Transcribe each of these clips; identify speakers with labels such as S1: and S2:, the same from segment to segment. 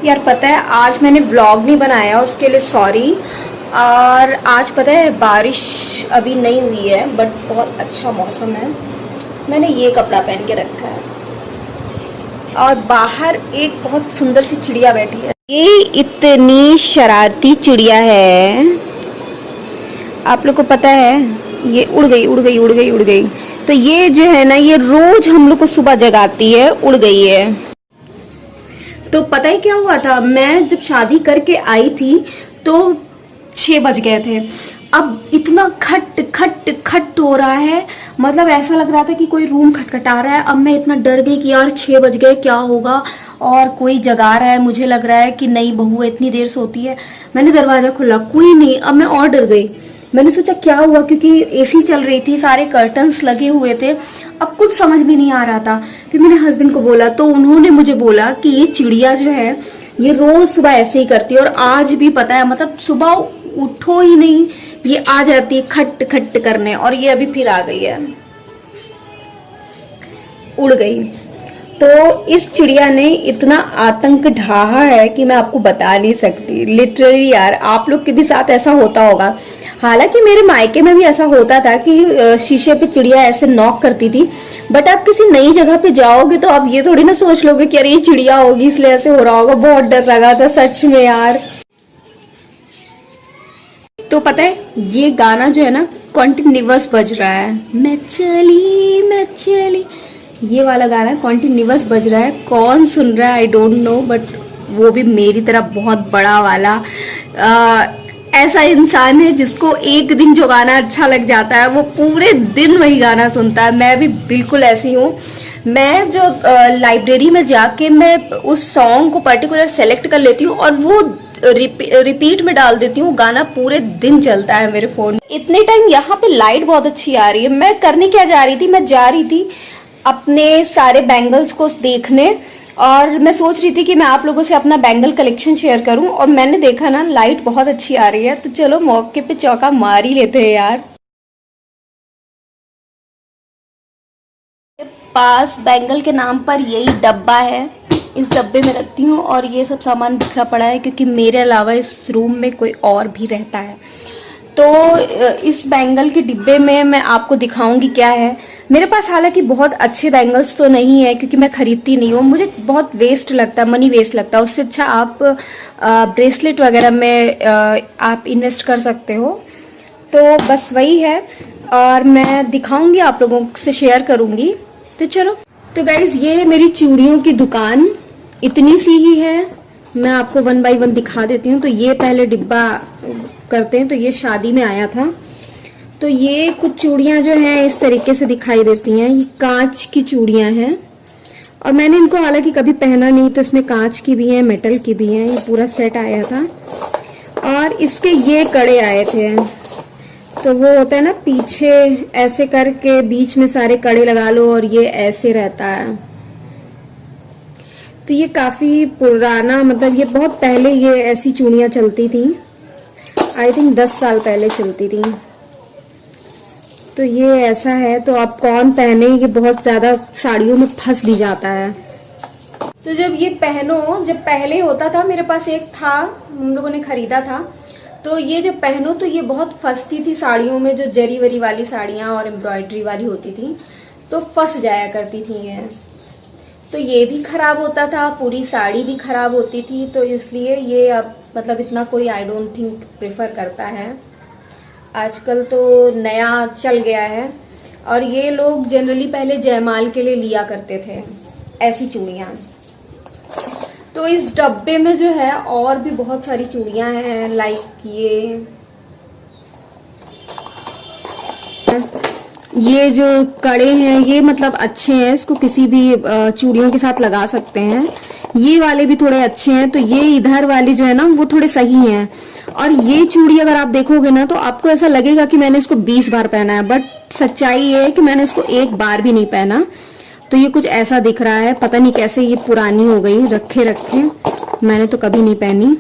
S1: यार पता है आज मैंने व्लॉग नहीं बनाया, उसके लिए सॉरी। और आज पता है बारिश अभी नहीं हुई है बट बहुत अच्छा मौसम है। मैंने ये कपड़ा पहन के रखा है और बाहर एक बहुत सुंदर सी चिड़िया बैठी है। ये इतनी शरारती चिड़िया है, आप लोग को पता है। ये उड़ गई उड़ गई उड़ गई उड़ गई। तो ये जो है ना, ये रोज हम लोग को सुबह जगाती है। उड़ गई है। तो पता है क्या हुआ था, मैं जब शादी करके आई थी तो 6 बज गए थे। अब इतना खट खट खट हो रहा है, मतलब ऐसा लग रहा था कि कोई रूम खटखटा रहा है। अब मैं इतना डर गई कि यार 6 बज गए, क्या होगा, और कोई जगा रहा है। मुझे लग रहा है कि नई बहू है, इतनी देर सोती है। मैंने दरवाजा खोला, कोई नहीं। अब मैं और डर गई। मैंने सोचा क्या हुआ, क्योंकि एसी चल रही थी, सारे कर्टन्स लगे हुए थे। अब कुछ समझ में नहीं आ रहा था। फिर मैंने हस्बैंड को बोला तो उन्होंने मुझे बोला कि ये चिड़िया जो है ये रोज सुबह ऐसे ही करती है। और आज भी पता है, मतलब सुबह उठो ही नहीं, ये आ जाती है खट खट करने। और ये अभी फिर आ गई है, उड़ गई। तो इस चिड़िया ने इतना आतंक ढाहा है कि मैं आपको बता नहीं सकती। लिटरली यार, आप लोग के भी साथ ऐसा होता होगा। हालांकि मेरे मायके में भी ऐसा होता था कि शीशे पे चिड़िया ऐसे नॉक करती थी। बट आप किसी नई जगह पे जाओगे तो आप ये थोड़ी ना सोच लोगे कि अरे ये चिड़िया होगी इसलिए ऐसे हो रहा होगा। बहुत डर लगा था सच में यार। तो पता है ये गाना जो है ना कॉन्टिन्यूअस बज रहा है। मैं चली, ये वाला गाना कॉन्टिन्यूअस बज रहा है। कौन सुन रहा है आई डोंट नो, बट वो भी मेरी तरह बहुत बड़ा वाला ऐसा इंसान है जिसको एक दिन जो गाना अच्छा लग जाता है वो पूरे दिन वही गाना सुनता है। मैं भी बिल्कुल ऐसी हूँ। मैं जो लाइब्रेरी में जाके मैं उस सॉन्ग को पर्टिकुलर सेलेक्ट कर लेती हूँ और वो रिपीट में डाल देती हूँ। गाना पूरे दिन चलता है मेरे फोन। इतने टाइम यहाँ पे लाइट बहुत अच्छी आ रही है। मैं करने क्या जा रही थी, मैं जा रही थी अपने सारे बैंगल्स को देखने, और मैं सोच रही थी कि मैं आप लोगों से अपना बैंगल कलेक्शन शेयर करूं। और मैंने देखा ना लाइट बहुत अच्छी आ रही है, तो चलो मौके पे चौका मार ही लेते हैं यार। पास बैंगल के नाम पर यही डब्बा है, इस डब्बे में रखती हूँ। और ये सब सामान बिखरा पड़ा है क्योंकि मेरे अलावा इस रूम में कोई और भी रहता है। तो इस बैंगल के डिब्बे में मैं आपको दिखाऊंगी क्या है मेरे पास। हालांकि बहुत अच्छे बैंगल्स तो नहीं है क्योंकि मैं खरीदती नहीं हूँ, मुझे बहुत वेस्ट लगता है, मनी वेस्ट लगता है। उससे अच्छा आप ब्रेसलेट वगैरह में आप इन्वेस्ट कर सकते हो। तो बस वही है, और मैं दिखाऊंगी, आप लोगों से शेयर करूंगी। तो चलो। तो गाइज ये है मेरी चूड़ियों की दुकान, इतनी सी ही है। मैं आपको 1 बाय 1 दिखा देती हूँ। तो ये पहले डिब्बा करते हैं। तो ये शादी में आया था। तो ये कुछ चूड़ियाँ जो हैं इस तरीके से दिखाई देती हैं। ये कांच की चूड़ियाँ हैं और मैंने इनको हालांकि कभी पहना नहीं। तो इसमें कांच की भी हैं, मेटल की भी हैं। ये पूरा सेट आया था। और इसके ये कड़े आए थे। तो वो होता है ना, पीछे ऐसे करके बीच में सारे कड़े लगा लो और ये ऐसे रहता है। तो ये काफ़ी पुराना, मतलब ये बहुत पहले ये ऐसी चूड़ियाँ चलती थी। आई थिंक 10 साल पहले चलती थी। तो ये ऐसा है। तो आप कौन पहने, ये बहुत ज़्यादा साड़ियों में फंस भी जाता है। तो जब ये पहनो, जब पहले होता था, मेरे पास एक था, हम लोगों ने खरीदा था। तो ये जब पहनो तो ये बहुत फंसती थी साड़ियों में, जो जरी वरी वाली साड़ियाँ और एम्ब्रॉयडरी वाली होती थी तो फंस जाया करती थी ये। तो ये भी खराब होता था, पूरी साड़ी भी खराब होती थी। तो इसलिए ये अब मतलब इतना कोई आई डोंट थिंक प्रेफर करता है। आजकल तो नया चल गया है। और ये लोग जनरली पहले जयमाल के लिए लिया करते थे ऐसी चूड़ियाँ। तो इस डब्बे में जो है और भी बहुत सारी चूड़ियाँ हैं, लाइक ये जो कड़े हैं ये मतलब अच्छे हैं, इसको किसी भी चूड़ियों के साथ लगा सकते हैं। ये वाले भी थोड़े अच्छे हैं। तो ये इधर वाले जो है ना वो थोड़े सही हैं। और ये चूड़ी अगर आप देखोगे ना तो आपको ऐसा लगेगा कि मैंने इसको 20 बार पहना है, बट सच्चाई ये है कि मैंने इसको एक बार भी नहीं पहना। तो ये कुछ ऐसा दिख रहा है, पता नहीं कैसे ये पुरानी हो गई, रखे रखे मैंने तो कभी नहीं पहनी।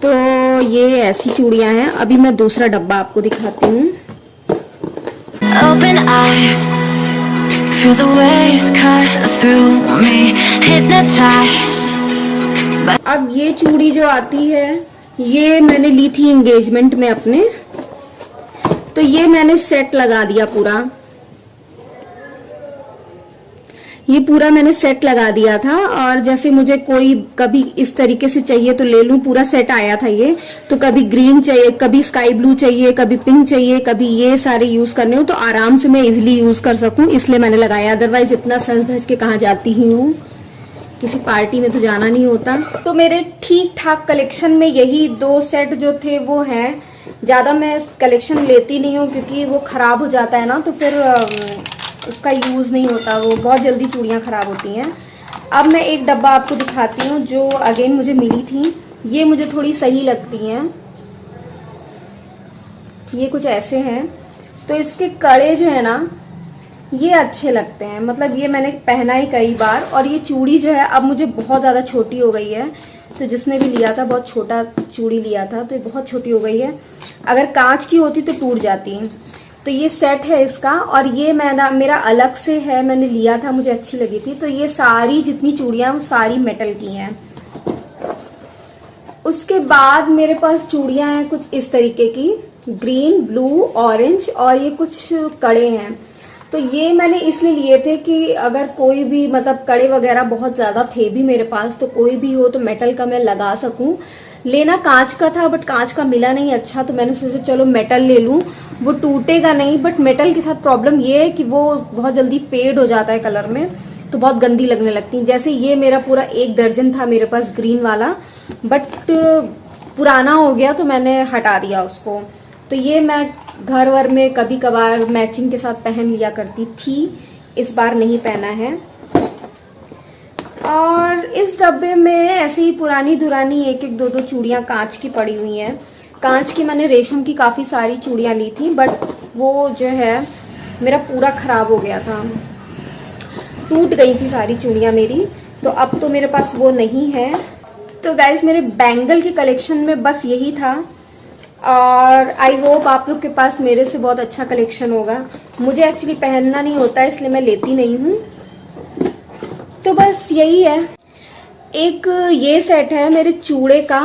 S1: तो ये ऐसी चूड़ियां हैं। अभी मैं दूसरा डब्बा आपको दिखाती हूँ।
S2: Open eye, feel the waves cut through me, hypnotized
S1: अब ये चूड़ी जो आती है ये मैंने ली थी एंगेजमेंट में अपने, तो ये मैंने सेट लगा दिया पूरा, ये पूरा मैंने सेट लगा दिया था। और जैसे मुझे कोई कभी इस तरीके से चाहिए तो ले लूं, पूरा सेट आया था ये, तो कभी ग्रीन चाहिए, कभी स्काई ब्लू चाहिए, कभी पिंक चाहिए, कभी ये सारे यूज करने हो तो आराम से मैं इजिली यूज कर सकूं, इसलिए मैंने लगाया। अदरवाइज इतना सज धज के कहाँ जाती ही हूँ, किसी पार्टी में तो जाना नहीं होता। तो मेरे ठीक ठाक कलेक्शन में यही 2 सेट जो थे वो हैं। ज्यादा मैं कलेक्शन लेती नहीं हूँ क्योंकि वो खराब हो जाता है ना, तो फिर उसका यूज नहीं होता, वो बहुत जल्दी चूड़ियाँ खराब होती हैं। अब मैं एक डब्बा आपको दिखाती हूँ जो अगेन मुझे मिली थी, ये मुझे थोड़ी सही लगती हैं। ये कुछ ऐसे हैं, तो इसके कड़े जो है ना ये अच्छे लगते हैं, मतलब ये मैंने पहना ही कई बार। और ये चूड़ी जो है अब मुझे बहुत ज्यादा छोटी हो गई है, तो जिसने भी लिया था बहुत छोटा चूड़ी लिया था, तो ये बहुत छोटी हो गई है। अगर कांच की होती तो टूट जाती। तो ये सेट है इसका, और ये मेरा अलग से है, मैंने लिया था, मुझे अच्छी लगी थी। तो ये सारी जितनी चूड़ियां वो सारी मेटल की हैं। उसके बाद मेरे पास चूड़ियां हैं कुछ इस तरीके की, ग्रीन, ब्लू, ऑरेंज, और ये कुछ कड़े हैं। तो ये मैंने इसलिए लिए थे कि अगर कोई भी मतलब कड़े वगैरह बहुत ज्यादा थे भी मेरे पास, तो कोई भी हो तो मेटल का मैं लगा सकूं। लेना कांच का था बट कांच का मिला नहीं अच्छा, तो मैंने सोचा चलो मेटल ले लूं, वो टूटेगा नहीं। बट मेटल के साथ प्रॉब्लम ये है कि वो बहुत जल्दी फेड हो जाता है कलर में, तो बहुत गंदी लगने लगती है। जैसे ये मेरा पूरा 1 दर्जन था मेरे पास ग्रीन वाला, बट पुराना हो गया तो मैंने हटा दिया उसको। तो ये मैं घर वर में कभी कभार मैचिंग के साथ पहन लिया करती थी, इस बार नहीं पहना है। और इस डब्बे में ऐसे ही पुरानी धुरानी 1-1, 2-2 चूड़ियां कांच की पड़ी हुई हैं। कांच की मैंने रेशम की काफी सारी चूड़ियां ली थी, बट वो जो है मेरा पूरा खराब हो गया था, टूट गई थी सारी चूड़ियां मेरी, तो अब तो मेरे पास वो नहीं है। तो गाइज मेरे बैंगल की कलेक्शन में बस यही था, और आई होप आप लोग के पास मेरे से बहुत अच्छा कलेक्शन होगा। मुझे एक्चुअली पहनना नहीं होता है इसलिए मैं लेती नहीं हूँ। तो बस यही है। एक ये सेट है मेरे चूड़े का,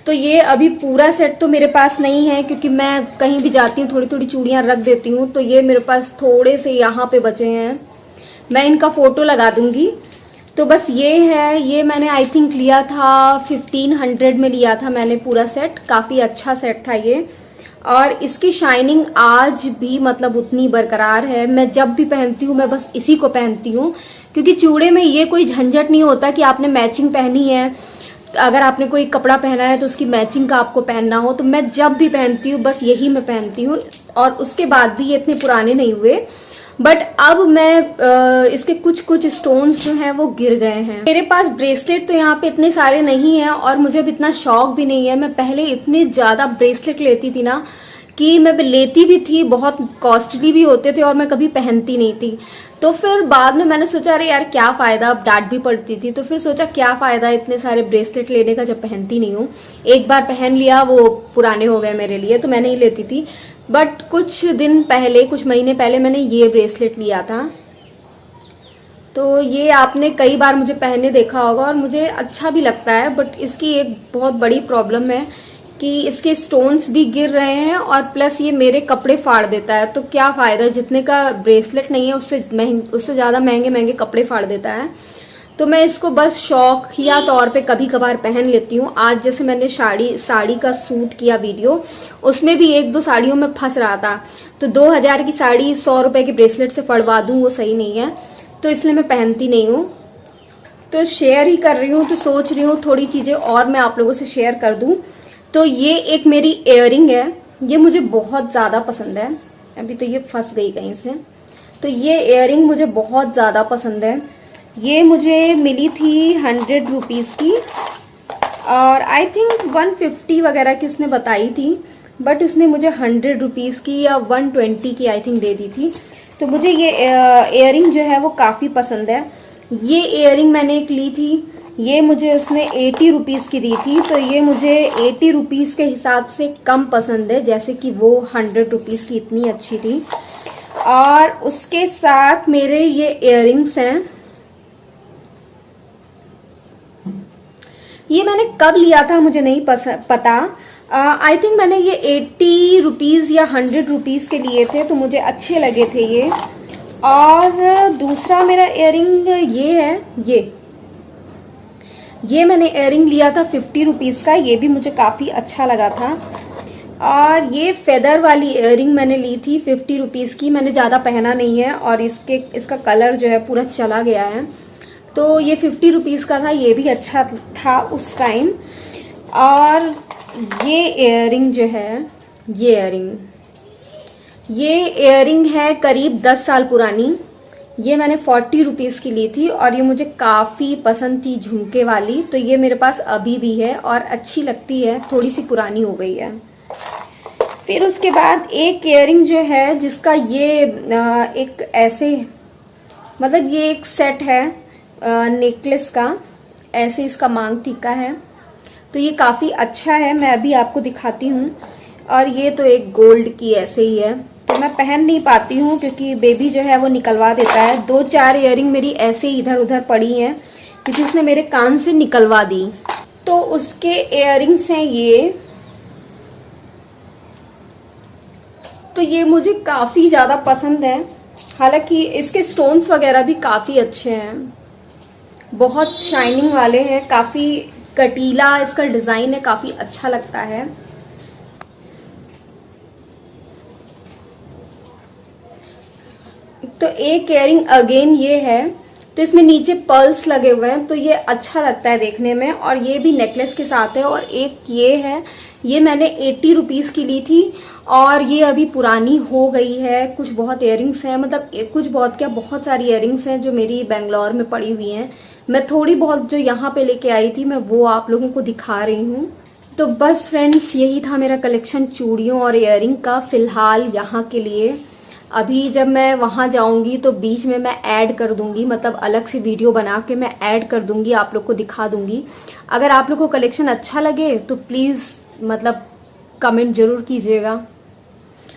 S1: तो ये अभी पूरा सेट तो मेरे पास नहीं है क्योंकि मैं कहीं भी जाती हूँ थोड़ी थोड़ी चूड़ियाँ रख देती हूँ, तो ये मेरे पास थोड़े से यहाँ पे बचे हैं, मैं इनका फोटो लगा दूंगी। तो बस ये है, ये मैंने आई थिंक लिया था 1500 में लिया था मैंने पूरा सेट, काफ़ी अच्छा सेट था ये। और इसकी शाइनिंग आज भी मतलब उतनी बरकरार है, मैं जब भी पहनती हूँ मैं बस इसी को पहनती हूँ, क्योंकि चूड़े में ये कोई झंझट नहीं होता कि आपने मैचिंग पहनी है, अगर आपने कोई कपड़ा पहना है तो उसकी मैचिंग का आपको पहनना हो। तो मैं जब भी पहनती हूँ बस यही मैं पहनती हूँ, और उसके बाद भी ये इतने पुराने नहीं हुए। बट अब मैं इसके कुछ कुछ स्टोन्स जो हैं वो गिर गए हैं। मेरे पास ब्रेसलेट तो यहाँ पे इतने सारे नहीं हैं, और मुझे अब इतना शौक भी नहीं है। मैं पहले इतने ज्यादा ब्रेसलेट लेती थी ना कि मैं लेती भी थी, बहुत कॉस्टली भी होते थे, और मैं कभी पहनती नहीं थी। तो फिर बाद में मैंने सोचा अरे यार क्या फायदा, अब डांट भी पड़ती थी, तो फिर सोचा क्या फायदा इतने सारे ब्रेसलेट लेने का जब पहनती नहीं हूँ। एक बार पहन लिया वो पुराने हो गए मेरे लिए, तो मैं नहीं लेती थी। बट कुछ दिन पहले, कुछ महीने पहले मैंने ये ब्रेसलेट लिया था, तो ये आपने कई बार मुझे पहने देखा होगा और मुझे अच्छा भी लगता है। बट इसकी एक बहुत बड़ी प्रॉब्लम है कि इसके स्टोन्स भी गिर रहे हैं, और प्लस ये मेरे कपड़े फाड़ देता है। तो क्या फ़ायदा, जितने का ब्रेसलेट नहीं है उससे ज़्यादा महंगे महंगे कपड़े फाड़ देता है। तो मैं इसको बस शौकिया तौर पे कभी कभार पहन लेती हूँ। आज जैसे मैंने साड़ी का सूट किया वीडियो, उसमें भी 1-2 साड़ियों में फंस रहा था, तो 2000 की साड़ी 100 रुपये के ब्रेसलेट से फड़वा दूँ, वो सही नहीं है, तो इसलिए मैं पहनती नहीं हूँ। तो शेयर ही कर रही हूँ, तो सोच रही हूँ थोड़ी चीज़ें और मैं आप लोगों से शेयर कर दूँ। तो ये एक मेरी इयररिंग है, ये मुझे बहुत ज़्यादा पसंद है। अभी तो ये फंस गई कहीं से। तो ये इयररिंग मुझे बहुत ज़्यादा पसंद है। ये मुझे मिली थी 100 रुपीज़ की, और आई थिंक 150 वगैरह की उसने बताई थी, बट उसने मुझे 100 रुपीज़ की या 120 की आई थिंक दे दी थी। तो मुझे ये इयररिंग जो है वो काफ़ी पसंद है। ये इयररिंग मैंने एक ली थी, ये मुझे उसने 80 रुपीज़ की दी थी, तो ये मुझे 80 रुपीज़ के हिसाब से कम पसंद है, जैसे कि वो 100 रुपीज़ की इतनी अच्छी थी। और उसके साथ मेरे ये इयररिंग्स हैं, ये मैंने कब लिया था मुझे नहीं पता। आई थिंक मैंने ये 80 रुपीज़ या 100 रुपीज़ के लिए थे, तो मुझे अच्छे लगे थे ये। और दूसरा मेरा इयररिंग ये है, ये मैंने इयररिंग लिया था 50 रुपीज़ का, ये भी मुझे काफ़ी अच्छा लगा था। और ये फेदर वाली इयररिंग मैंने ली थी 50 रुपीज़ की, मैंने ज़्यादा पहना नहीं है और इसका कलर जो है पूरा चला गया है, तो ये 50 रुपीज़ का था, ये भी अच्छा था उस टाइम। और ये इयररिंग जो है, ये इयररिंग है करीब 10 साल पुरानी, ये मैंने 40 रुपीज़ की ली थी और ये मुझे काफ़ी पसंद थी, झुमके वाली। तो ये मेरे पास अभी भी है और अच्छी लगती है, थोड़ी सी पुरानी हो गई है। फिर उसके बाद एक इयररिंग जो है जिसका ये एक ऐसे, मतलब ये एक सेट है नेकलेस का, ऐसे इसका मांग टीका है, तो ये काफ़ी अच्छा है, मैं अभी आपको दिखाती हूँ। और ये तो एक गोल्ड की ऐसे ही है, तो मैं पहन नहीं पाती हूँ क्योंकि बेबी जो है वो निकलवा देता है। 2-4 इयररिंग मेरी ऐसे ही इधर उधर पड़ी हैं क्योंकि उसने मेरे कान से निकलवा दी। तो उसके इयररिंग्स हैं ये, तो ये मुझे काफ़ी ज़्यादा पसंद है। हालांकि इसके स्टोन्स वगैरह भी काफ़ी अच्छे हैं, बहुत शाइनिंग वाले हैं, काफ़ी कटीला इसका डिज़ाइन है, काफ़ी अच्छा लगता है। तो एक इयररिंग अगेन ये है, तो इसमें नीचे पर्ल्स लगे हुए हैं, तो ये अच्छा लगता है देखने में, और ये भी नेकलेस के साथ है। और एक ये है, ये मैंने 80 रुपीज़ की ली थी और ये अभी पुरानी हो गई है। कुछ बहुत इयररिंग्स हैं, मतलब कुछ बहुत क्या, बहुत सारी इयररिंग्स हैं जो मेरी बेंगलोर में पड़ी हुई हैं। मैं थोड़ी बहुत जो यहाँ पे लेके आई थी, मैं वो आप लोगों को दिखा रही हूँ। तो बस फ्रेंड्स, यही था मेरा कलेक्शन चूड़ियों और इयररिंग का फ़िलहाल यहाँ के लिए। अभी जब मैं वहाँ जाऊँगी तो बीच में मैं ऐड कर दूँगी, मतलब अलग से वीडियो बना के मैं ऐड कर दूँगी, आप लोग को दिखा दूँगी। अगर आप लोग को कलेक्शन अच्छा लगे तो प्लीज़ मतलब कमेंट ज़रूर कीजिएगा।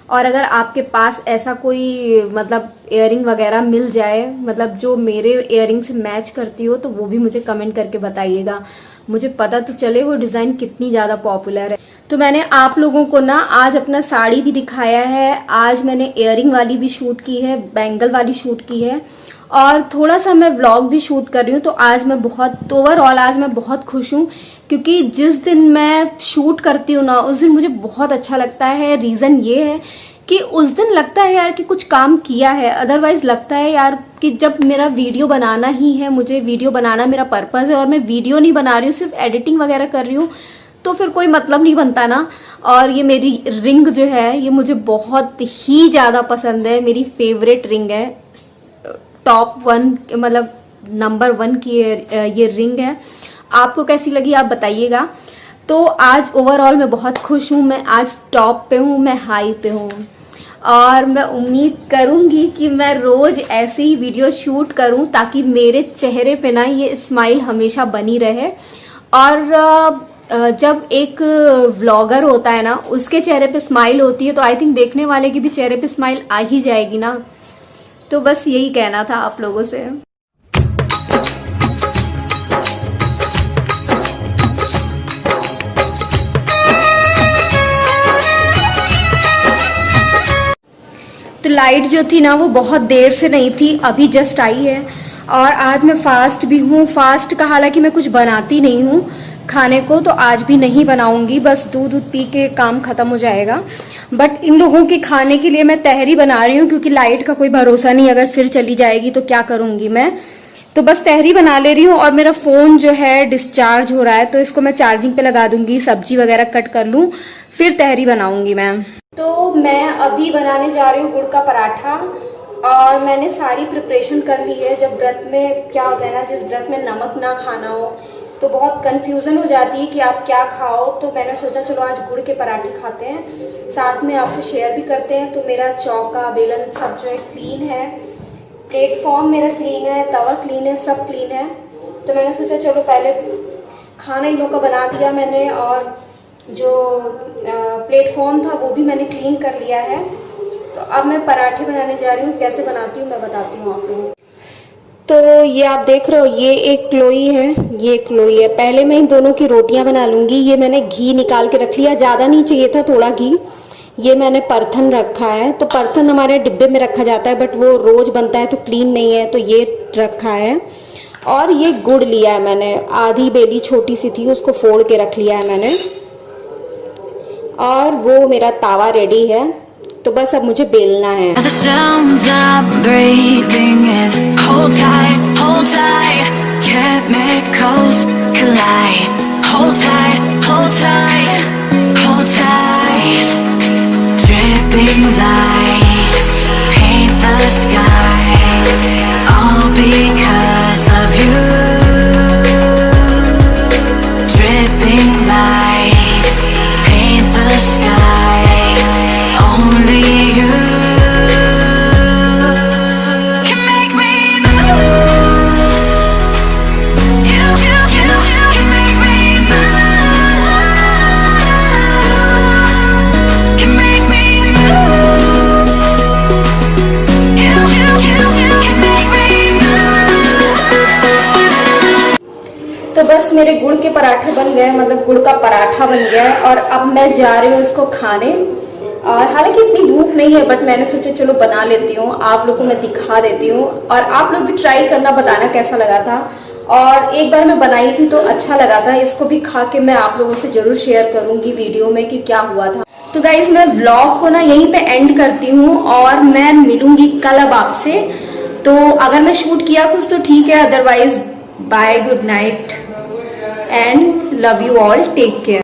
S1: और अगर आपके पास ऐसा कोई मतलब इयररिंग वगैरह मिल जाए, मतलब जो मेरे इयररिंग से मैच करती हो, तो वो भी मुझे कमेंट करके बताइएगा, मुझे पता तो चले वो डिज़ाइन कितनी ज़्यादा पॉपुलर है। तो मैंने आप लोगों को ना आज अपना साड़ी भी दिखाया है, आज मैंने इयररिंग वाली भी शूट की है, बैंगल वाली शूट की है, और थोड़ा सा मैं व्लॉग भी शूट कर रही हूँ। तो आज मैं बहुत, ओवरऑल आज मैं बहुत खुश हूँ क्योंकि जिस दिन मैं शूट करती हूँ ना, उस दिन मुझे बहुत अच्छा लगता है। रीज़न ये है कि उस दिन लगता है यार कि कुछ काम किया है, अदरवाइज लगता है यार कि जब मेरा वीडियो बनाना ही है, मुझे वीडियो बनाना मेरा पर्पज़ है और मैं वीडियो नहीं बना रही हूँ, सिर्फ एडिटिंग वगैरह कर रही हूँ, तो फिर कोई मतलब नहीं बनता ना। और ये मेरी रिंग जो है ये मुझे बहुत ही ज़्यादा पसंद है, मेरी फेवरेट रिंग है, टॉप 1 मतलब नंबर 1 की ये रिंग है। आपको कैसी लगी आप बताइएगा। तो आज ओवरऑल मैं बहुत खुश हूँ, मैं आज टॉप पे हूँ, मैं हाई पे हूँ, और मैं उम्मीद करूँगी कि मैं रोज़ ऐसे ही वीडियो शूट करूँ ताकि मेरे चेहरे पे ना ये स्माइल हमेशा बनी रहे। और जब एक व्लॉगर होता है ना, उसके चेहरे पे स्माइल होती है, तो आई थिंक देखने वाले की भी चेहरे पे स्माइल आ ही जाएगी ना। तो बस यही कहना था आप लोगों से। तो लाइट जो थी ना वो बहुत देर से नहीं थी, अभी जस्ट आई है। और आज मैं फास्ट भी हूँ, फास्ट का हालांकि मैं कुछ बनाती नहीं हूँ खाने को, तो आज भी नहीं बनाऊंगी, बस दूध पी के काम खत्म हो जाएगा। बट इन लोगों के खाने के लिए मैं तहरी बना रही हूँ क्योंकि लाइट का कोई भरोसा नहीं, अगर फिर चली जाएगी तो क्या करूँगी मैं। तो बस तहरी बना ले रही हूँ। और मेरा फ़ोन जो है डिस्चार्ज हो रहा है, तो इसको मैं चार्जिंग पे लगा दूंगी, सब्जी वगैरह कट कर लूँ, फिर तहरी बनाऊंगी मैं। तो मैं अभी बनाने जा रही हूँ गुड़ का पराठा, और मैंने सारी प्रिपरेशन कर ली है। जब व्रत में क्या होता है ना, जिस व्रत में नमक ना खाना हो तो बहुत कंफ्यूजन हो जाती है कि आप क्या खाओ, तो मैंने सोचा चलो आज गुड़ के पराठे खाते हैं, साथ में आपसे शेयर भी करते हैं। तो मेरा चौका बेलन सब जो है क्लीन है, प्लेटफॉर्म मेरा क्लीन है, तवा क्लीन है, सब क्लीन है। तो मैंने सोचा चलो पहले खाना इन लोग का बना दिया मैंने, और जो प्लेटफॉर्म था वो भी मैंने क्लीन कर लिया है। तो अब मैं पराठे बनाने जा रही हूँ, कैसे बनाती हूँ मैं बताती हूँ आप लोगों को। तो ये आप देख रहे हो, ये एक क्लोई है, ये क्लोई है। पहले मैं इन दोनों की रोटियां बना लूंगी। ये मैंने घी निकाल के रख लिया, ज़्यादा नहीं चाहिए था, थोड़ा घी। ये मैंने परथन रखा है, तो परथन हमारे डिब्बे में रखा जाता है, बट वो रोज बनता है तो क्लीन नहीं है, तो ये रखा है। और ये गुड़ लिया है मैंने, आधी बेली छोटी सी थी, उसको फोड़ के रख लिया है मैंने। और वो मेरा तावा रेडी है, तो बस अब मुझे बेलना है।
S2: Dripping lights paint the skies, all because of you. Dripping lights paint the skies, only you can make me move. You can make me move. Can make me move. You can make me move.
S1: तो बस मेरे गुड़ के पराठे बन गए, मतलब गुड़ का पराठा बन गया है। और अब मैं जा रही हूँ इसको खाने। और हालांकि इतनी भूख नहीं है, बट मैंने सोचा चलो बना लेती हूँ, आप लोगों को मैं दिखा देती हूँ। और आप लोग भी ट्राई करना, बताना कैसा लगा था। और एक बार मैं बनाई थी तो अच्छा लगा था। इसको भी खा के मैं आप लोगों से जरूर शेयर करूंगी वीडियो में कि क्या हुआ था। तो गाइज मैं व्लॉग को ना यहीं पे एंड करती हूँ, और मैं मिलूंगी कल अब आपसे। तो अगर मैं शूट किया कुछ तो ठीक है, otherwise bye, good night and love you all, take care.